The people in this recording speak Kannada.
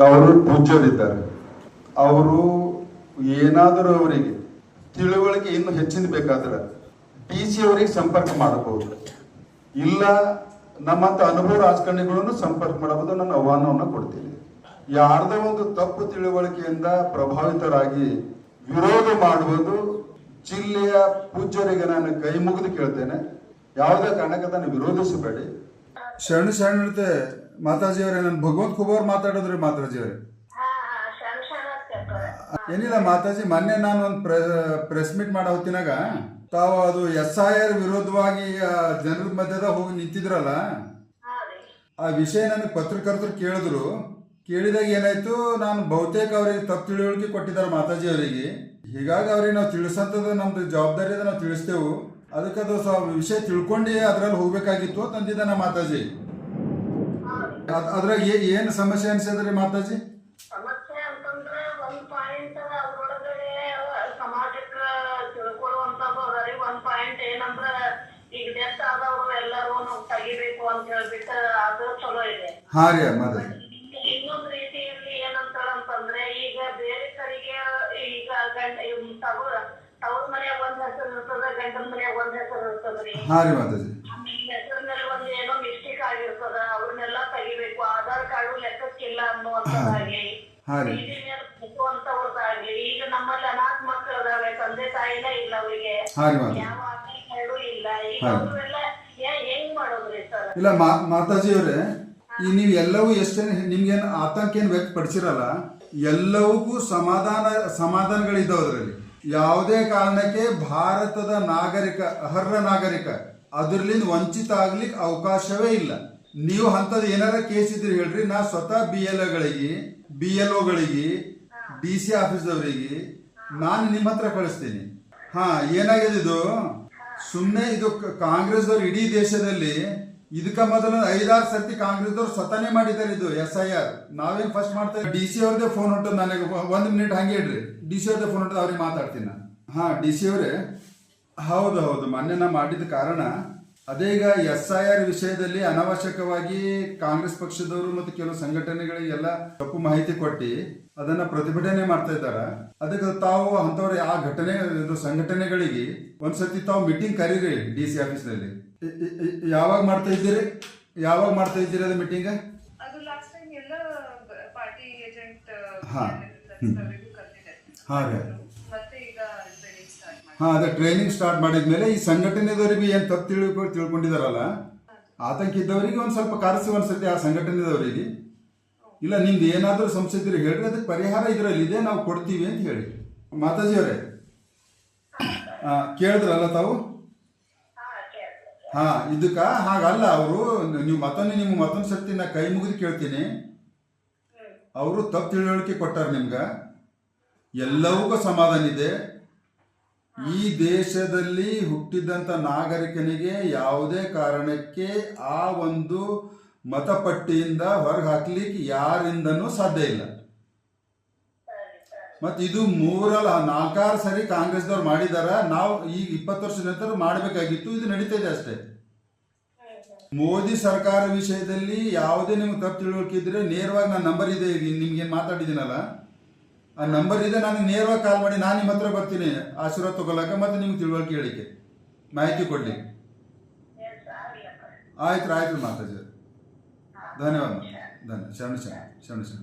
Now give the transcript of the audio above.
ಅವರು ಪೂಜ್ಯರಿದ್ದಾರೆ. ಅವರು ಏನಾದರೂ ಅವರಿಗೆ ತಿಳುವಳಿಕೆ ಇನ್ನು ಹೆಚ್ಚಿನ ಬೇಕಾದ್ರೆ DC ಅವರಿಗೆ ಸಂಪರ್ಕ ಮಾಡಬಹುದು, ಇಲ್ಲ ನಮ್ಮಂತ ಅನುಭವ ರಾಜಕಾರಣಿಗಳನ್ನು ಸಂಪರ್ಕ ಮಾಡಬಹುದು. ನಾನು ಆಹ್ವಾನವನ್ನು ಕೊಡ್ತೀನಿ. ಯಾರ್ದೋ ಒಂದು ತಪ್ಪು ತಿಳುವಳಿಕೆಯಿಂದ ಪ್ರಭಾವಿತರಾಗಿ ವಿರೋಧ ಮಾಡುವುದು ಜಿಲ್ಲೆಯ ಪೂಜ್ಯರಿಗೆ ನಾನು ಕೈ ಮುಗಿದು ಕೇಳ್ತೇನೆ, ಯಾವುದೇ ಕಾರಣಕ್ಕೆ ಅದನ್ನು ವಿರೋಧಿಸಬೇಡಿ. ಶರಣ ಮಾತಾಜಿಯವರೇ, ನಾನು ಭಗವಂತ ಖುಬೋರ್ ಮಾತಾಡಿದ್ರಿ ಮಾತಾಜಿಯವರೇ. ಏನಿಲ್ಲ ಮಾತಾಜಿ, ಮೊನ್ನೆ ನಾನು ಒಂದು ಪ್ರೆಸ್ ಮೀಟ್ ಮಾಡೋ ಹೊತ್ತಿನಾಗ ತಾವು ಅದು SIR ವಿರೋಧವಾಗಿ ಜನರ ಮಧ್ಯದಾಗ ಹೋಗಿ ನಿಂತಿದ್ರಲ್ಲ, ಆ ವಿಷಯ ನನಗೆ ಪತ್ರಕರ್ತರು ಕೇಳಿದಾಗ ಏನಾಯ್ತು, ನಾನು ಬಹುತೇಕ ಅವರಿಗೆ ತಪ್ಪು ತಿಳುವಳಿಕೆ ಕೊಟ್ಟಿದ್ದಾರೆ ಮಾತಾಜಿ ಅವರಿಗೆ. ಹೀಗಾಗಿ ಅವ್ರಿಗೆ ನಾವು ತಿಳಿಸಂತದ್ದು ನಮ್ದು ಜವಾಬ್ದಾರಿ ಅದ, ನಾವು ತಿಳಿಸ್ತೇವೆ. ಅದಕ್ಕೆ ಅದು ವಿಷಯ ತಿಳ್ಕೊಂಡು ಅದ್ರಲ್ಲಿ ಹೋಗ್ಬೇಕಾಗಿತ್ತು ತಂದಿದ್ದಾನ ಮಾತಾಜಿ. ಅದ್ರಾಗ ಏನು ಸಮಸ್ಯೆ ಅನ್ಸಿದ್ರಿ ಮಾತಾಜಿ? ಸಮಸ್ಯೆ ಅಂತಂದ್ರೆ ಒಂದ್ ಪಾಯಿಂಟ್ ಅದ್ರೊಳಗಡೆ ಸಮಾಜಕ್ಕೆ ತಿಳ್ಕೊಳ್ಳುವಂತದ್ದು ಅದರಿ. ಒಂದ್ ಪಾಯಿಂಟ್ ಏನಂದ್ರ ಈಗ ಡೆತ್ ಆದವರು ಎಲ್ಲರೂ ನಾವು ತೆಗಿಬೇಕು ಅಂತ ಹೇಳ್ಬಿಟ್ಟು ಅದು ಚಲೋ ಇದೆ. ಹಾ ರೀ ಮಾತಾಜಿ. ಇನ್ನೊಂದ್ ರೀತಿಯಲ್ಲಿ ಏನಂತಾರಂತಂದ್ರೆ ಈಗ ಬೇರೆ ಕಡೆಗೆ ಈಗ ತವ್ರ ಮನ್ಯಾಗ ಒಂದ್ ಹೆಸರು ಇರ್ತದ, ಗಂಡನ ಮನ್ಯಾಗ ಒಂದ್ ಹೆಸರು ಇರ್ತದ್ರಿ. ಹಾ ರೀ ಮಾತಾಜಿ. ಹೆಸರಿನಲ್ಲಿ ಒಂದ್ ಏನೋ ಮಿಸ್ಟೇಕ್ ಆಗಿರ್ತದ, ಅವ್ರನ್ನೆಲ್ಲ ತೆಗಿಬೇಕು. ಆಧಾರ್ ಕಾರ್ಡು ಲೆಕ್ಕಕ್ಕಿಲ್ಲ ಅನ್ನುವಂಥದ್ದಾಗ್ಲಿ, ಅಂತವ್ರದ್ದಾಗ್ಲಿ. ಈಗ ನಮ್ಮಲ್ಲಿ ಅನಾಥ ಮಕ್ಕಳು ಅದಾವೆ, ತಂದೆ ತಾಯಿನೇ ಇಲ್ಲ ಅವರಿಗೆ, ಯಾವ ಆಧಾರ್ ಕಾರ್ಡು ಇಲ್ಲ. ಈಗ ಅವ್ರೆಲ್ಲ ಹೆಂಗ್ ಮಾಡೋದ್ರಿ ಸರ್? ಇಲ್ಲ ಮಾತಾಜಿ ಅವರೇ, ಈ ನೀವು ಎಲ್ಲವೂ ಎಷ್ಟೇನು ನಿಮ್ಗೇನು ಆತಂಕ ಏನು ವ್ಯಕ್ತಪಡಿಸಿರಲ್ಲ, ಎಲ್ಲವಕ್ಕೂ ಸಮಾಧಾನಗಳಿದ್ದಾವೆ ಅದರಲ್ಲಿ. ಯಾವುದೇ ಕಾರಣಕ್ಕೆ ಭಾರತದ ನಾಗರಿಕ, ಅರ್ಹ ನಾಗರಿಕ ಅದ್ರಲಿಂದ ವಂಚಿತ ಆಗ್ಲಿಕ್ಕೆ ಅವಕಾಶವೇ ಇಲ್ಲ. ನೀವು ಅಂತದ್ ಏನಾರ ಕೇಸ್ ಇದ್ರೆ ಹೇಳ್ರಿ, ನಾ ಸ್ವತಃ BLOಗಳಿಗೆ DC ಆಫೀಸ್ದವರಿಗೆ ನಾನು ನಿಮ್ಮ ಹತ್ರ ಕಳಿಸ್ತೀನಿ. ಹಾ, ಏನಾಗಿದೆ ಇದು? ಸುಮ್ಮನೆ ಇದು ಕಾಂಗ್ರೆಸ್ದವ್ರು ಇಡೀ ದೇಶದಲ್ಲಿ ಇದಕ್ಕ ಮೊದಲ 5-6 ಸರ್ತಿ ಕಾಂಗ್ರೆಸ್ದವ್ರು ಸ್ವತಃನೇ ಮಾಡಿದ್ದಾರೆ ಇದು SIR. ನಾವೇನ್ ಫಸ್ಟ್ ಮಾಡ್ತೇವೆ. DC ಅವ್ರದೇ ಫೋನ್ ಹೊಂಟದ ನನಗೆ, 1 ಮಿನಿಟ್ ಹಂಗೆ ಇಡ್ರಿ. DC ಅವ್ರದೇ ಫೋನ್ ಹೊಂಟದ, ಅವ್ರಿಗೆ ಮಾತಾಡ್ತೀನಿ ನಾನು. ಹಾ, DC ಅವರೇ, ಹೌದು ಮೊನ್ನೆ ನಾ ಮಾಡಿದ ಕಾರಣ ಅದೇ. ಈಗ SIR ವಿಷಯದಲ್ಲಿ ಅನಾವಶ್ಯಕವಾಗಿ ಕಾಂಗ್ರೆಸ್ ಪಕ್ಷದವರು ಮತ್ತು ಕೆಲವು ಸಂಘಟನೆಗಳಿಗೆಲ್ಲ ತಪ್ಪು ಮಾಹಿತಿ ಕೊಟ್ಟು ಅದನ್ನ ಪ್ರತಿಭಟನೆ ಮಾಡ್ತಾ ಇದ್ದಾರೆ. ಅದಕ್ಕೆ ತಾವು ಅಂತವ್ರ ಆ ಸಂಘಟನೆಗಳಿಗೆ ಒಂದ್ಸತಿ ತಾವು ಮೀಟಿಂಗ್ ಕರೀರಿ DC ಆಫೀಸ್ನಲ್ಲಿ. ಯಾವಾಗ ಮಾಡ್ತಾ ಇದ್ದೀರಿ ಅದು ಮೀಟಿಂಗ್? ಅದೇ ಟ್ರೈನಿಂಗ್ ಸ್ಟಾರ್ಟ್ ಮಾಡಿದ್ಮೇಲೆ ಈ ಸಂಘಟನೆದವರಿಗೆ ಏನ್ ತಪ್ಪು ತಿಳ್ಕೊಂಡಿದಾರಲ್ಲ, ಆತಂಕ ಇದ್ದವರಿಗೆ ಒಂದ್ ಸ್ವಲ್ಪ ಕರೆಸಿ ಒಂದ್ಸತಿ ಆ ಸಂಘಟನೆದವರಿಗೆ, ಇಲ್ಲ ನಿಮ್ದು ಏನಾದ್ರೂ ಸಮಸ್ಯೆ ಇದ್ರೆ ಹೇಳ್ರಿ, ಅದಕ್ಕೆ ಪರಿಹಾರ ಇದರಲ್ಲಿ ಇದೆ, ನಾವು ಕೊಡ್ತೀವಿ ಅಂತ ಹೇಳಿ. ಮಾತಾಜಿ ಅವರೇ, ಕೇಳಿದ್ರಲ್ಲ ತಾವು? ಹಾ, ಇದಕ್ಕ ಹಾಗಲ್ಲ ಅವರು, ನೀವು ಮತ್ತೊಂದು ಸರ್ತಿ ನಾ ಕೈ ಮುಗಿದು ಕೇಳ್ತೀನಿ. ಅವರು ತಪ್ಪು ತಿಳುವಳಿಕೆ ಕೊಟ್ಟಾರ ನಿಮ್ಗ. ಎಲ್ಲವಕ್ಕೂ ಸಮಾಧಾನ ಇದೆ. ಈ ದೇಶದಲ್ಲಿ ಹುಟ್ಟಿದಂತ ನಾಗರಿಕನಿಗೆ ಯಾವುದೇ ಕಾರಣಕ್ಕೆ ಆ ಒಂದು ಮತಪಟ್ಟಿಯಿಂದ ಹೊರಗೆ ಹಾಕ್ಲಿಕ್ಕೆ ಯಾರಿಂದನೂ ಸಾಧ್ಯ ಇಲ್ಲ. ಮತ್ತೆ ಇದು 4-6 ಸರಿ ಕಾಂಗ್ರೆಸ್ದವ್ರು ಮಾಡಿದಾರ. ನಾವು ಈಗ 20 ವರ್ಷದ ನಂತರ ಮಾಡಬೇಕಾಗಿತ್ತು, ಇದು ನಡೀತಾ ಇದೆ ಅಷ್ಟೇ. ಮೋದಿ ಸರ್ಕಾರ ವಿಷಯದಲ್ಲಿ ಯಾವುದೇ ನಿಮ್ಗೆ ತಪ್ಪು ತಿಳುವಳಿಕೆ ಇದ್ರೆ ನೇರವಾಗಿ ನನ್ನ ನಂಬರ್ ಇದೆ, ನಿಮ್ಗೇನು ಮಾತಾಡಿದ್ದೀನಲ್ಲ ಆ ನಂಬರ್ ಇದೆ, ನನಗೆ ನೇರವಾಗಿ ಕಾಲ್ ಮಾಡಿ, ನಾನು ನಿಮ್ಮ ಹತ್ರ ಬರ್ತೀನಿ ಆಶೀರ್ವಾದ ತಗೊಳಕ, ಮತ್ತೆ ನಿಮ್ಗೆ ತಿಳುವಳಿಕೆ ಹೇಳಿಕೆ ಮಾಹಿತಿ ಕೊಡ್ಲಿ. ಆಯ್ತು ಮಾತಾಜಿ, ಧನ್ಯವಾದ. ಶರಣ.